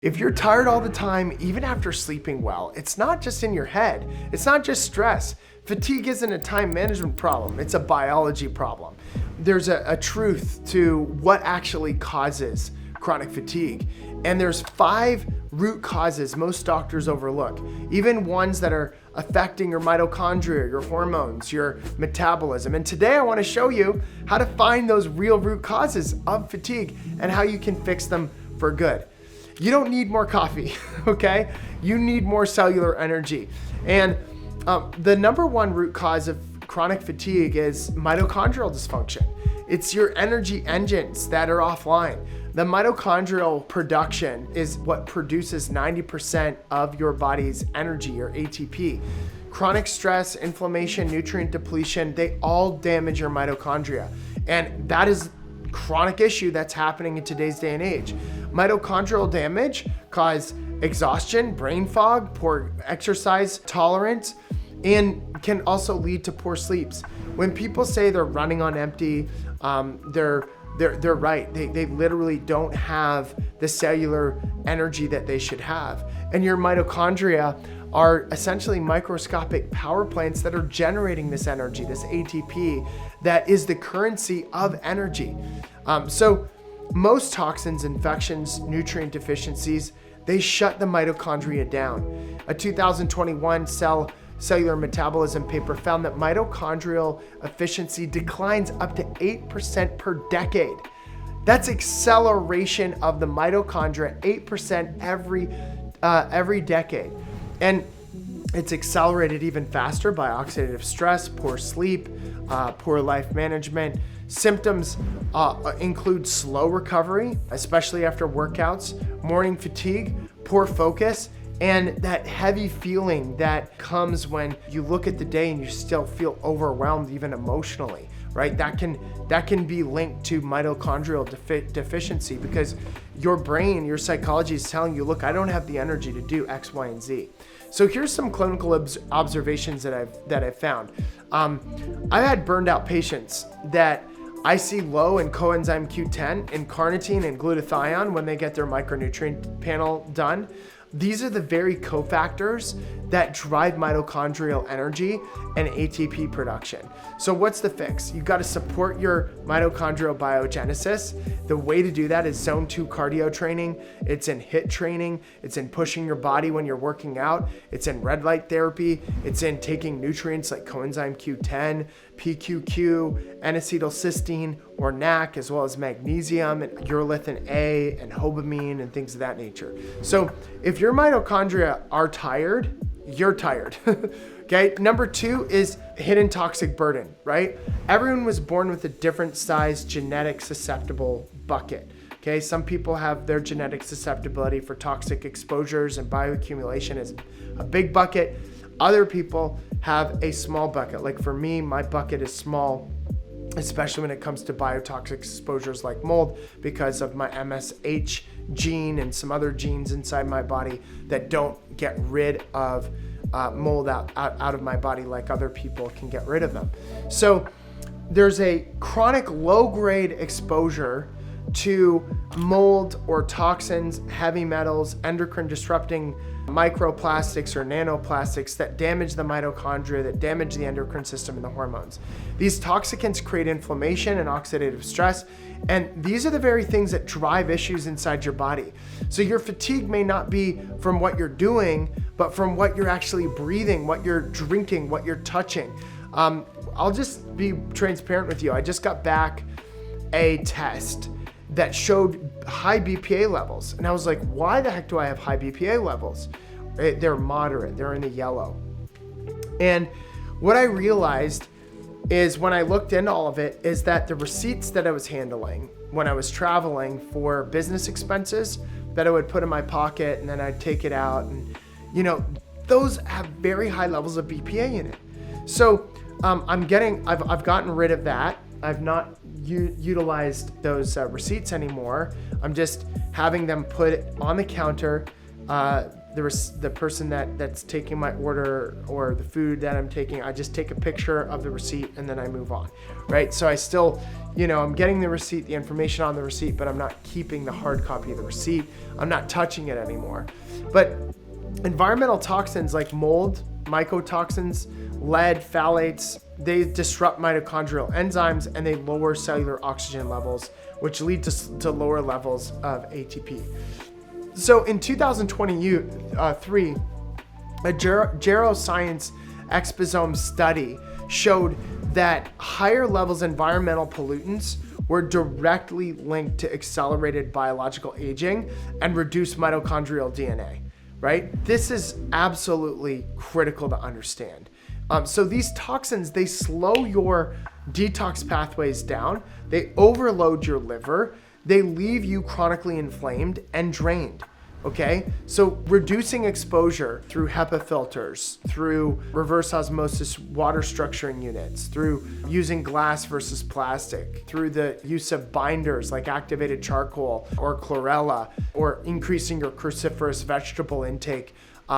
If you're tired all the time, even after sleeping well, it's not just in your head. It's not just stress. Fatigue isn't a time management problem. It's a biology problem. There's a truth to what actually causes chronic fatigue. And there's 5 root causes most doctors overlook, even ones that are affecting your mitochondria, your hormones, your metabolism. And today I want to show you how to find those real root causes of fatigue and how you can fix them for good. You don't need more coffee, okay? You need more cellular energy. And the number one root cause of chronic fatigue is mitochondrial dysfunction. It's your energy engines that are offline. The mitochondrial production is what produces 90% of your body's energy, or ATP. Chronic stress, inflammation, nutrient depletion, they all damage your mitochondria. And that is a chronic issue that's happening in today's day and age. Mitochondrial damage cause exhaustion, brain fog, poor exercise tolerance, and can also lead to poor sleeps. When people say they're running on empty, they're right. They literally don't have the cellular energy that they should have. And your mitochondria are essentially microscopic power plants that are generating this energy, this ATP, that is the currency of energy. So most toxins, infections, nutrient deficiencies, they shut the mitochondria down. A 2021 cellular metabolism paper found that mitochondrial efficiency declines up to 8% per decade. That's acceleration of the mitochondria, 8% every decade. And it's accelerated even faster by oxidative stress, poor sleep, poor life management. Symptoms include slow recovery, especially after workouts, morning fatigue, poor focus, and that heavy feeling that comes when you look at the day and you still feel overwhelmed, even emotionally, right? That can be linked to mitochondrial deficiency, because your brain, your psychology is telling you, look, I don't have the energy to do X, Y, and Z. So here's some clinical observations that I've found. I've had burned out patients that I see low in coenzyme Q10 and carnitine and glutathione when they get their micronutrient panel done. These are the very cofactors that drive mitochondrial energy and ATP production. So what's the fix? You've got to support your mitochondrial biogenesis. The way to do that is zone 2 cardio training. It's in HIIT training. It's in pushing your body when you're working out. It's in red light therapy. It's in taking nutrients like coenzyme Q10, PQQ, N-acetylcysteine, or NAC, as well as magnesium and urolithin A and hobamine and things of that nature. So if your mitochondria are tired, you're tired. Okay. Number 2 is hidden toxic burden, right? Everyone was born with a different size genetic susceptible bucket. Okay. Some people have their genetic susceptibility for toxic exposures and bioaccumulation is a big bucket. Other people have a small bucket. Like for me, my bucket is small, especially when it comes to biotoxic exposures like mold, because of my MSH gene and some other genes inside my body that don't get rid of mold out of my body like other people can get rid of them. So there's a chronic low-grade exposure to mold or toxins, heavy metals, endocrine disrupting microplastics or nanoplastics that damage the mitochondria, that damage the endocrine system and the hormones. These toxicants create inflammation and oxidative stress, and these are the very things that drive issues inside your body. So your fatigue may not be from what you're doing, but from what you're actually breathing, what you're drinking, what you're touching. I'll just be transparent with you. I just got back a test that showed high BPA levels. And I was like, why the heck do I have high BPA levels? They're moderate, they're in the yellow. And what I realized is when I looked into all of it is that the receipts that I was handling when I was traveling for business expenses that I would put in my pocket and then I'd take it out, and those have very high levels of BPA in it. So I've gotten rid of that. I've not utilized those receipts anymore. I'm just having them put on the counter the person that's taking my order or the food that I'm taking, I just take a picture of the receipt and then I move on, right? So I still, I'm getting the receipt, the information on the receipt, but I'm not keeping the hard copy of the receipt. I'm not touching it anymore. But environmental toxins like mold, mycotoxins, lead, phthalates, they disrupt mitochondrial enzymes and they lower cellular oxygen levels, which lead to lower levels of ATP. So in 2023, a geroscience exposome study showed that higher levels of environmental pollutants were directly linked to accelerated biological aging and reduced mitochondrial DNA, right? This is absolutely critical to understand. So these toxins, they slow your detox pathways down, they overload your liver, they leave you chronically inflamed and drained, okay? So reducing exposure through HEPA filters, through reverse osmosis water structuring units, through using glass versus plastic, through the use of binders like activated charcoal or chlorella, or increasing your cruciferous vegetable intake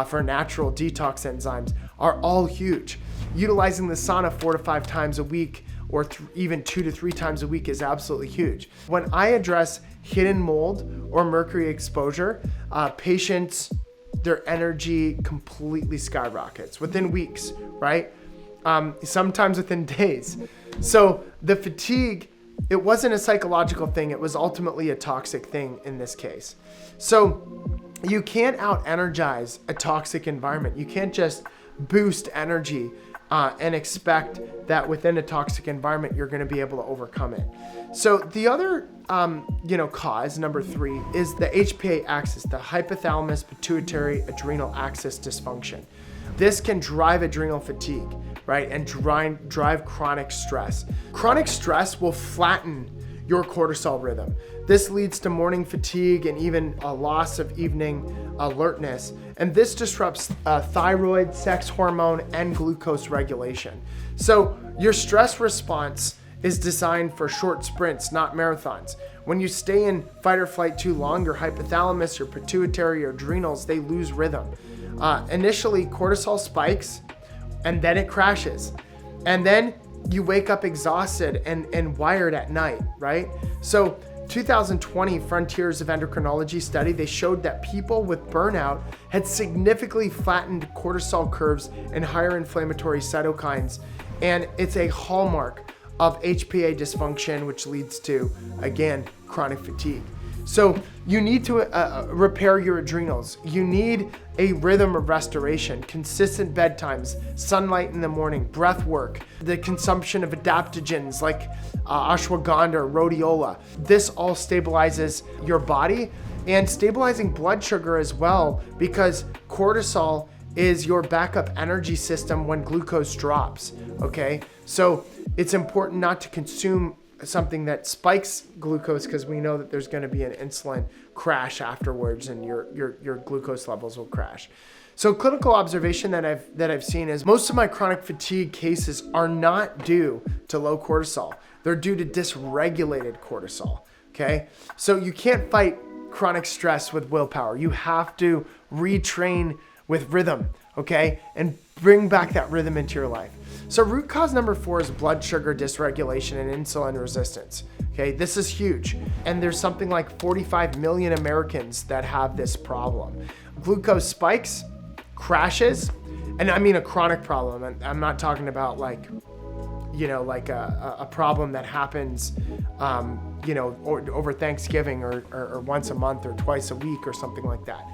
for natural detox enzymes are all huge. Utilizing the sauna 4 to 5 times a week or even 2 to 3 times a week is absolutely huge. When I address hidden mold or mercury exposure, patients, their energy completely skyrockets within weeks, right? Sometimes within days. So the fatigue, it wasn't a psychological thing, it was ultimately a toxic thing in this case. So you can't out-energize a toxic environment. You can't just boost energy and expect that within a toxic environment, you're gonna be able to overcome it. So the other cause, number 3, is the HPA axis, the hypothalamus pituitary adrenal axis dysfunction. This can drive adrenal fatigue, right? And drive chronic stress. Chronic stress will flatten your cortisol rhythm. This leads to morning fatigue and even a loss of evening alertness. And this disrupts thyroid, sex hormone, and glucose regulation. So your stress response is designed for short sprints, not marathons. When you stay in fight or flight too long, your hypothalamus, your pituitary, your adrenals, they lose rhythm. Initially, cortisol spikes and then it crashes. And then you wake up exhausted and wired at night, right? So 2020 Frontiers of Endocrinology study, they showed that people with burnout had significantly flattened cortisol curves and higher inflammatory cytokines. And it's a hallmark of HPA dysfunction, which leads to, again, chronic fatigue. So you need to repair your adrenals. You need a rhythm of restoration, consistent bedtimes, sunlight in the morning, breath work, the consumption of adaptogens like ashwagandha or rhodiola. This all stabilizes your body and stabilizing blood sugar as well, because cortisol is your backup energy system when glucose drops, okay? So it's important not to consume something that spikes glucose, because we know that there's going to be an insulin crash afterwards and your glucose levels will crash. So clinical observation that I've seen is most of my chronic fatigue cases are not due to low cortisol. They're due to dysregulated cortisol, okay? So you can't fight chronic stress with willpower. You have to retrain with rhythm, okay? And bring back that rhythm into your life. So root cause number 4 is blood sugar dysregulation and insulin resistance. Okay, this is huge. And there's something like 45 million Americans that have this problem. Glucose spikes, crashes, and I mean a chronic problem. And I'm not talking about like a problem that happens, or over Thanksgiving or once a month or twice a week or something like that.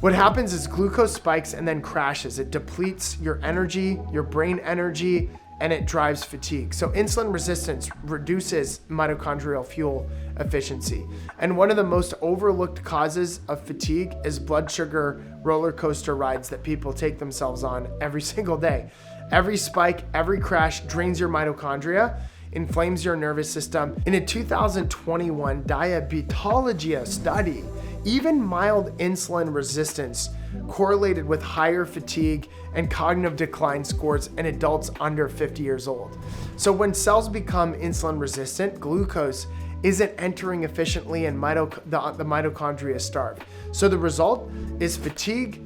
What happens is glucose spikes and then crashes. It depletes your energy, your brain energy, and it drives fatigue. So insulin resistance reduces mitochondrial fuel efficiency. And one of the most overlooked causes of fatigue is blood sugar roller coaster rides that people take themselves on every single day. Every spike, every crash drains your mitochondria, inflames your nervous system. In a 2021 Diabetology study, even mild insulin resistance correlated with higher fatigue and cognitive decline scores in adults under 50 years old. So when cells become insulin resistant, glucose isn't entering efficiently and the mitochondria is starved. So the result is fatigue,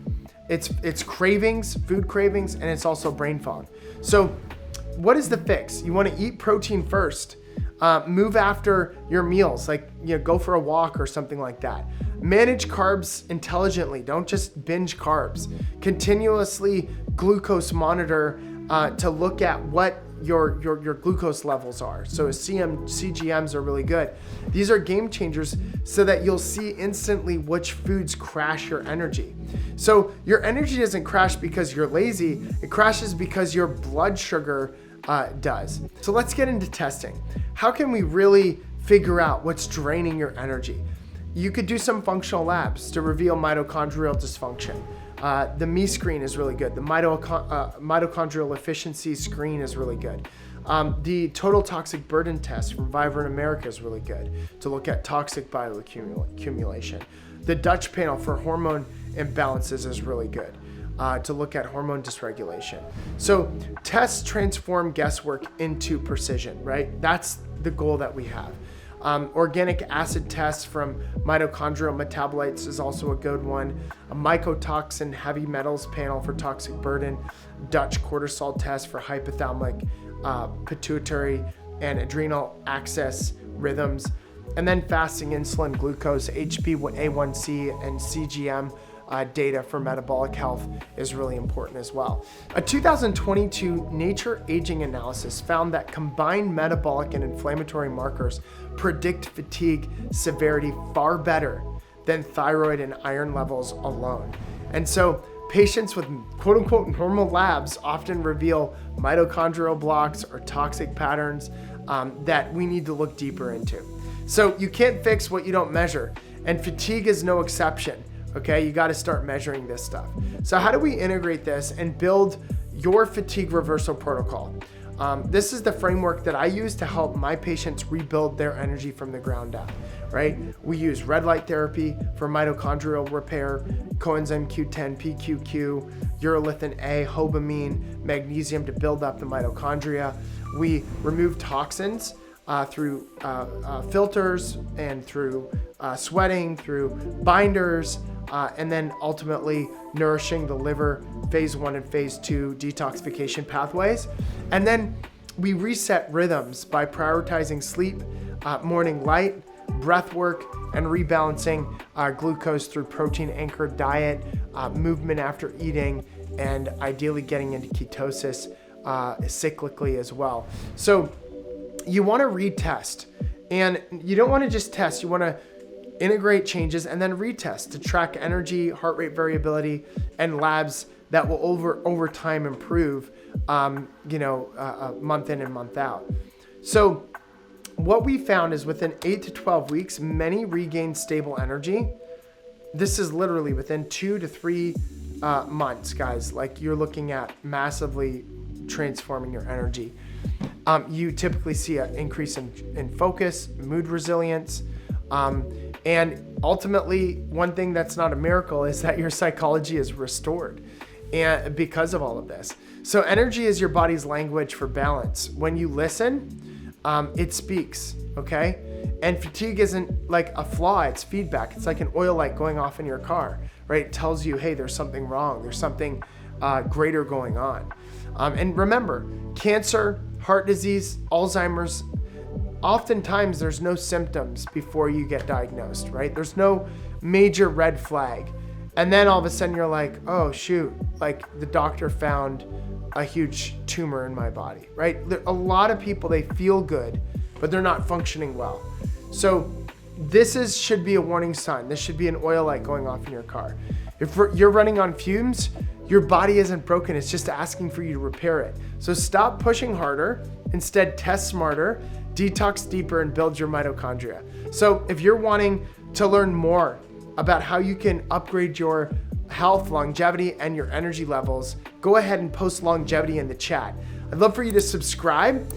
it's cravings, food cravings, and it's also brain fog. So what is the fix? You want to eat protein first. Move after your meals, like go for a walk or something like that. Manage carbs intelligently. Don't just binge carbs. Continuously glucose monitor to look at what your glucose levels are. So CGMs are really good. These are game changers so that you'll see instantly which foods crash your energy. So your energy doesn't crash because you're lazy. It crashes because your blood sugar does. So let's get into testing. How can we really figure out what's draining your energy? You could do some functional labs to reveal mitochondrial dysfunction. The Me screen is really good. The mitochondrial efficiency screen is really good. The total toxic burden test from Vibrant America is really good to look at toxic bioaccumulation. The Dutch panel for hormone imbalances is really good to look at hormone dysregulation. So tests transform guesswork into precision, right? That's the goal that we have. Organic acid tests from mitochondrial metabolites is also a good one. A mycotoxin heavy metals panel for toxic burden. Dutch cortisol test for hypothalamic, pituitary, and adrenal axis rhythms. And then fasting insulin, glucose, HbA1c, and CGM data for metabolic health is really important as well. A 2022 Nature Aging analysis found that combined metabolic and inflammatory markers predict fatigue severity far better than thyroid and iron levels alone. And so patients with quote unquote normal labs often reveal mitochondrial blocks or toxic patterns that we need to look deeper into. So you can't fix what you don't measure, and fatigue is no exception. Okay, you got to start measuring this stuff. So how do we integrate this and build your fatigue reversal protocol? This is the framework that I use to help my patients rebuild their energy from the ground up, right? We use red light therapy for mitochondrial repair, coenzyme Q10, PQQ, urolithin A, hobamine, magnesium to build up the mitochondria. We remove toxins through filters and through sweating, through binders, and then ultimately nourishing the liver, phase 1 and phase 2 detoxification pathways. And then we reset rhythms by prioritizing sleep, morning light, breath work, and rebalancing glucose through protein anchored diet, movement after eating, and ideally getting into ketosis cyclically as well. So you want to retest, and you don't want to just test, you want to integrate changes and then retest to track energy, heart rate variability, and labs that will over time improve, month in and month out. So what we found is within 8 to 12 weeks, many regain stable energy. This is literally within 2 to 3 months, guys. Like, you're looking at massively transforming your energy. You typically see an increase in focus, mood resilience, and ultimately, one thing that's not a miracle is that your psychology is restored, and because of all of this. So energy is your body's language for balance. When you listen, it speaks, okay? And fatigue isn't like a flaw, it's feedback. It's like an oil light going off in your car, right? It tells you, hey, there's something wrong. There's something greater going on. And remember, cancer, heart disease, Alzheimer's, oftentimes there's no symptoms before you get diagnosed, right? There's no major red flag. And then all of a sudden you're like, oh shoot, like the doctor found a huge tumor in my body, right? A lot of people, they feel good, but they're not functioning well. So this should be a warning sign. This should be an oil light going off in your car. If you're running on fumes, your body isn't broken. It's just asking for you to repair it. So stop pushing harder. Instead, test smarter, detox deeper, and build your mitochondria. So if you're wanting to learn more about how you can upgrade your health, longevity, and your energy levels, go ahead and post longevity in the chat. I'd love for you to subscribe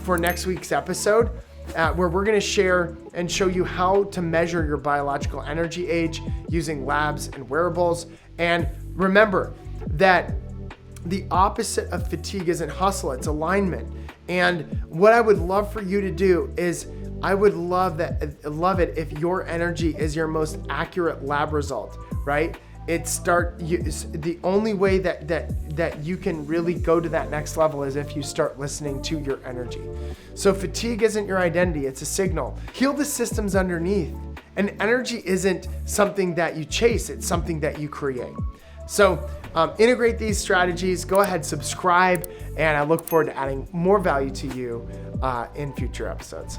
for next week's episode, where we're going to share and show you how to measure your biological energy age using labs and wearables. And remember that the opposite of fatigue isn't hustle, it's alignment. And what I would love for you to do is I would love it if your energy is your most accurate lab result, right? The only way that you can really go to that next level is if you start listening to your energy. So fatigue isn't your identity, it's a signal. Heal the systems underneath. And energy isn't something that you chase, it's something that you create. So integrate these strategies, go ahead, subscribe, and I look forward to adding more value to you in future episodes.